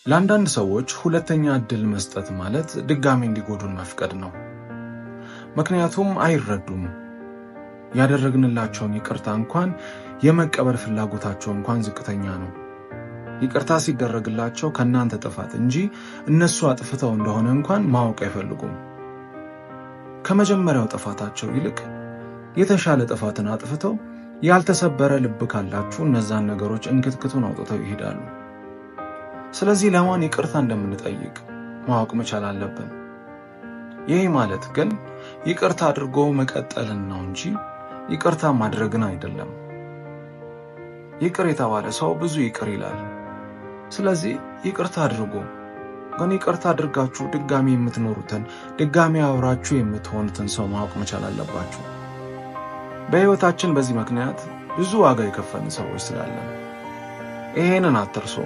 ለአንዳንድ ሰዎች ሁለተኛ እድል መስጠት ማለት ድጋሚ እንዲጎዱን መፍቀድ ነው። ምክንያቱም አይረዱም። ያደረግንላቸውን ይቅርታ እንኳን የመቀበል ፍላጎታቸው እንኳን ዝቅተኛ ነው። ይቅርታ ሲደረግላቸው ከእናንተ ጥፋት እንጂ እነሱ አጥፍተው እንደሆነ እንኳን ማወቅ አይፈልጉም። ከመጀመሪያው ጥፋታቸው ይልቅ የተሻለ ጥፋትን አጥፍተው ያልተሰበረ ልብ ካላችሁ እነዛን ነገሮች እንክትክቱን አውጥተው ይሄዳሉ። ስለዚህ ለማን ይቅርታ እንደምንጠይቅ ማወቅ መቻል አለብን። ይሄ ማለት ግን ይቅርታ አድርጎ መቀጠልን ነው እንጂ ይቅርታ ማድረግን አይደለም። ይቅር የተባለ ሰው ብዙ ይቅር ይላል። ስለዚህ ይቅርታ አድርጎ ግን ይቅርታ አድርጋችሁ ድጋሚ የምትኖሩትን ድጋሚ አብራችሁ የምትሆኑትን ሰው ማወቅ መቻል አለባችሁ። በህይወታችን በዚህ ምክንያት ብዙ ዋጋ የከፈልን ሰዎች ስላለን ይሄንን አትርሱ።